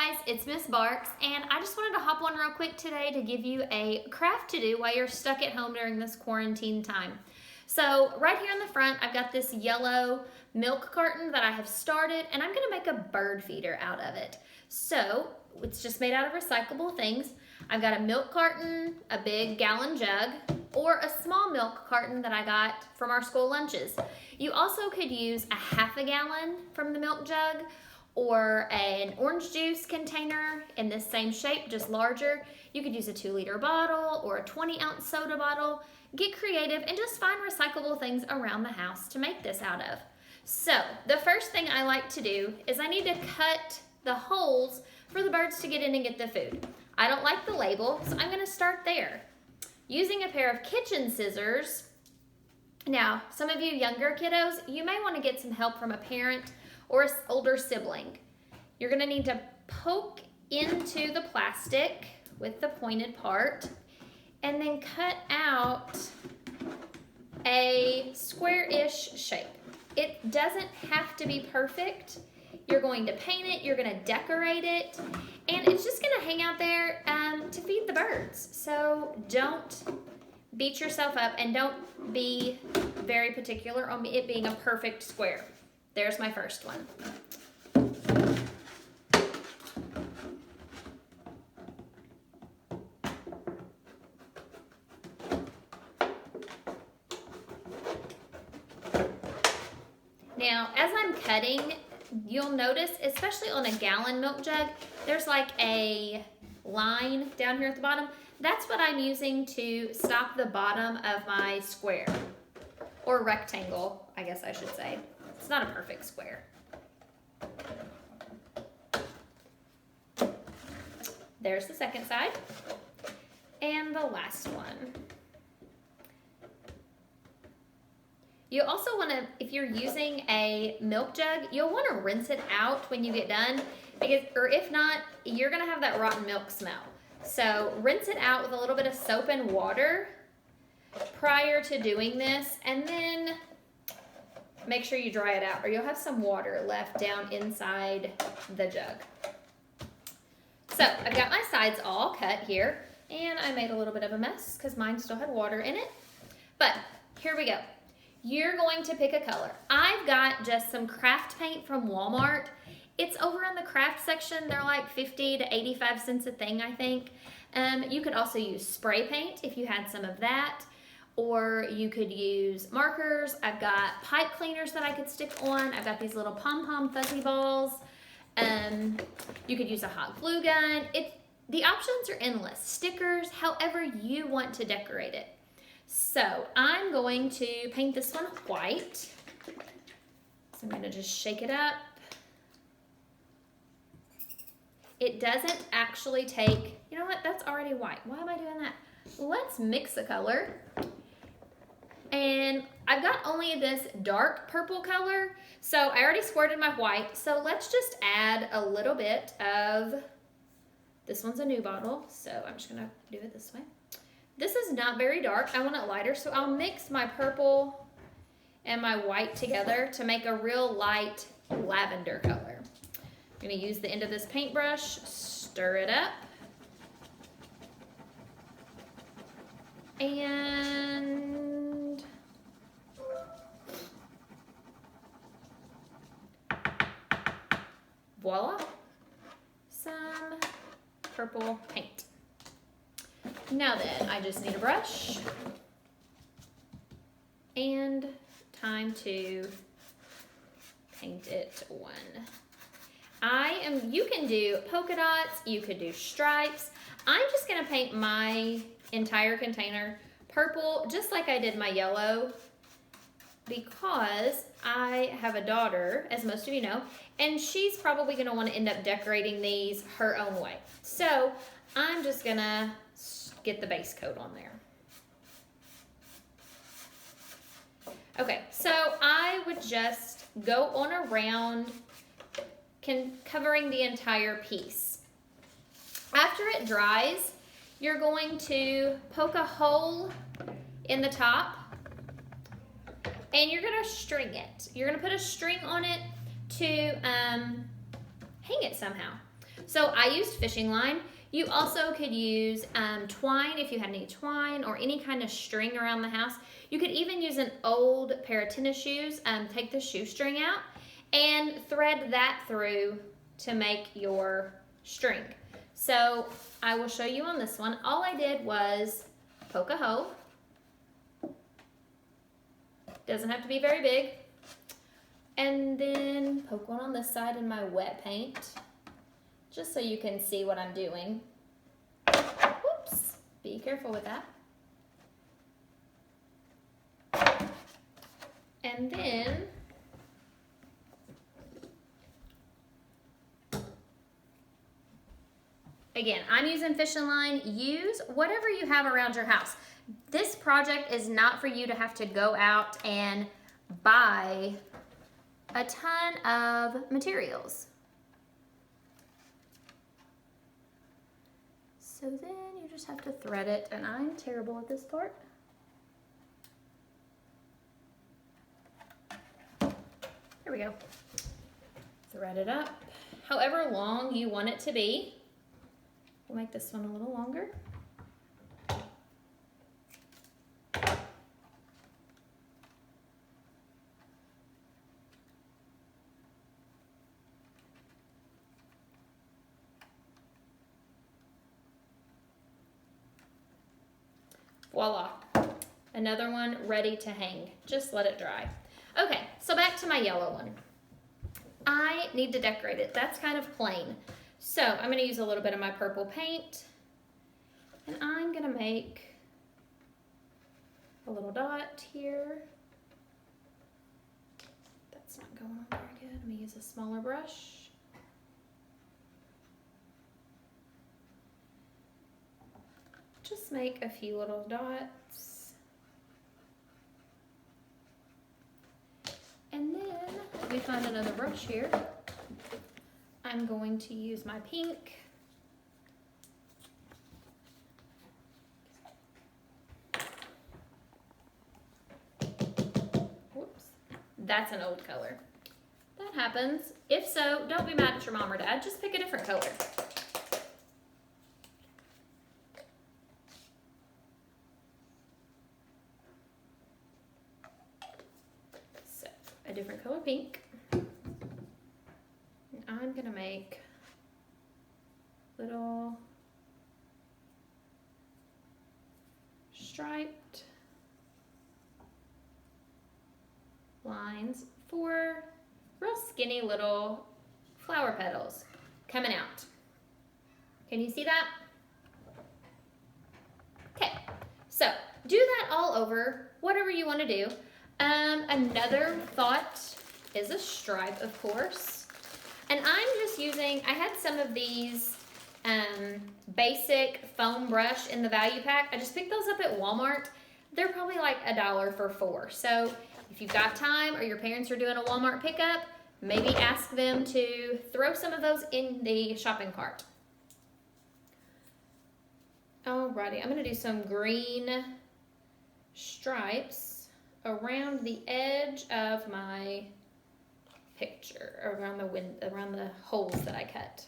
guys, it's Miss Barks, and I just wanted to hop on real quick today to give you a craft to do while you're stuck at home during this quarantine time. So right here in the front, I've got this yellow milk carton that I have started, and I'm gonna make a bird feeder out of it. So it's just made out of recyclable things. I've got a milk carton, a big gallon jug, or a small milk carton that I got from our school lunches. You also could use a half a gallon from the milk jug, or an orange juice container in this same shape, just larger. You could use a 2-liter bottle or a 20-ounce soda bottle. Get creative and just find recyclable things around the house to make this out of. So the first thing I like to do is I need to cut the holes for the birds to get in and get the food. I don't like the label, so I'm gonna start there. Using a pair of kitchen scissors. Now, some of you younger kiddos, you may wanna get some help from a parent or an older sibling. You're gonna need to poke into the plastic with the pointed part and then cut out a square-ish shape. It doesn't have to be perfect. You're going to paint it, you're gonna decorate it, and it's just gonna hang out there to feed the birds. So don't beat yourself up and don't be very particular on it being a perfect square. There's my first one. Now, as I'm cutting, you'll notice, especially on a gallon milk jug, there's like a line down here at the bottom. That's what I'm using to stop the bottom of my square, or rectangle, I guess I should say. It's not a perfect square. There's the second side. And the last one. You also want to, if you're using a milk jug, you'll want to rinse it out when you get done, because, or if not, you're going to have that rotten milk smell. So rinse it out with a little bit of soap and water prior to doing this, and then make sure you dry it out, or you'll have some water left down inside the jug. So I've got my sides all cut here, and I made a little bit of a mess because mine still had water in it. But here we go. You're going to pick a color. I've got just some craft paint from Walmart. It's over in the craft section. They're like 50 to 85 cents a thing, I think. You could also use spray paint if you had some of that. Or you could use markers. I've got pipe cleaners that I could stick on. I've got these little pom-pom fuzzy balls. You could use a hot glue gun. The options are endless. Stickers, however you want to decorate it. So I'm going to paint this one white. So I'm gonna just shake it up. It doesn't actually take, you know what, that's already white. Why am I doing that? Let's mix a color. And I've got only this dark purple color, so I already squirted my white. So let's just add a little bit of, this one's a new bottle, so I'm just gonna do it this way. This is not very dark, I want it lighter, so I'll mix my purple and my white together to make a real light lavender color. I'm gonna use the end of this paintbrush, stir it up. And voila, some purple paint. Now then, I just need a brush and time to paint it one. You can do polka dots, you could do stripes. I'm just gonna paint my entire container purple, just like I did my yellow, because I have a daughter, as most of you know, and she's probably gonna wanna end up decorating these her own way. So I'm just gonna get the base coat on there. Okay, so I would just go on around, covering the entire piece. After it dries, you're going to poke a hole in the top, and you're gonna string it. You're gonna put a string on it to hang it somehow. So I used fishing line. You also could use twine if you had any twine or any kind of string around the house. You could even use an old pair of tennis shoes, take the shoestring out and thread that through to make your string. So I will show you on this one. All I did was poke a hole. Doesn't have to be very big. And then poke one on this side in my wet paint, just so you can see what I'm doing. Whoops, be careful with that. And then again, I'm using fishing line. Use whatever you have around your house. This project is not for you to have to go out and buy a ton of materials. So then you just have to thread it, and I'm terrible at this part. There we go. Thread it up however long you want it to be. We'll make this one a little longer. Voila, another one ready to hang. Just let it dry. Okay, so back to my yellow one. I need to decorate it. That's kind of plain. So I'm gonna use a little bit of my purple paint, and I'm gonna make a little dot here. That's not going on very good. Let me use a smaller brush. Just make a few little dots. And then, let me find another brush here. I'm going to use my pink. Whoops, that's an old color. That happens. If so, don't be mad at your mom or dad, just pick a different color. A different color pink. And I'm gonna make little striped lines for real skinny little flower petals coming out. Can you see that? Okay, so do that all over, whatever you want to do. Another thought is a stripe, of course. And I'm just using, I had some of these basic foam brush in the value pack. I just picked those up at Walmart. They're probably like $1 for 4. So if you've got time or your parents are doing a Walmart pickup, maybe ask them to throw some of those in the shopping cart. Alrighty, I'm gonna do some green stripes around the edge of my picture, around the holes that I cut.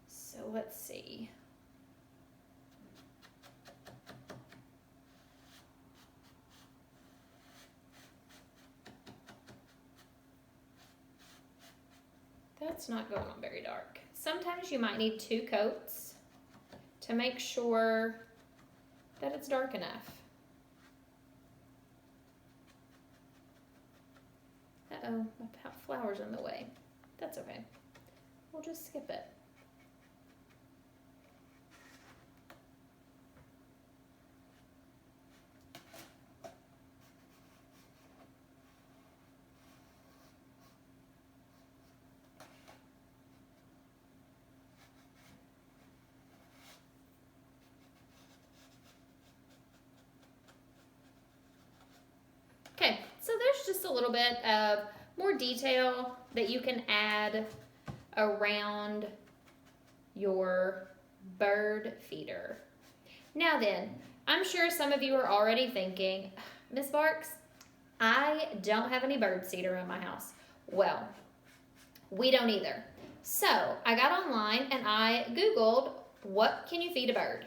So let's see. That's not going on very dark. Sometimes you might need 2 coats to make sure that it's dark enough. Uh-oh, my flower's in the way. That's okay. We'll just skip it. Okay, so there's just a little bit of more detail that you can add around your bird feeder. Now then, I'm sure some of you are already thinking, Miss Barks, I don't have any bird seed around my house. Well, We don't either. So I got online and I Googled, what can you feed a bird?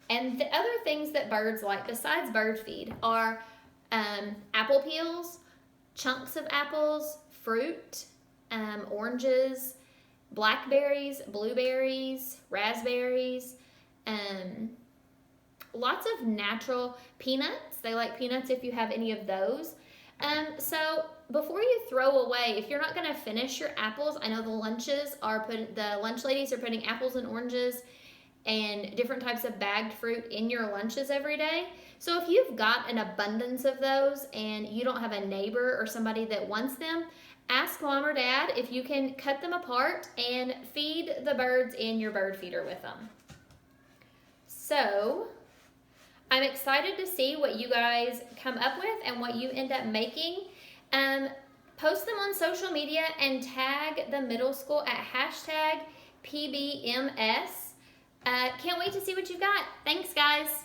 And the other things that birds like besides bird feed are apple peels, chunks of apples, fruit, oranges, blackberries, blueberries, raspberries, lots of natural peanuts. They like peanuts if you have any of those. So before you throw away, if you're not going to finish your apples, I know the lunch ladies are putting apples and oranges and different types of bagged fruit in your lunches every day. So if you've got an abundance of those and you don't have a neighbor or somebody that wants them, ask mom or dad if you can cut them apart and feed the birds in your bird feeder with them. So I'm excited to see what you guys come up with and what you end up making. Post them on social media and tag the middle school at #PBMS. Can't wait to see what you've got. Thanks, guys.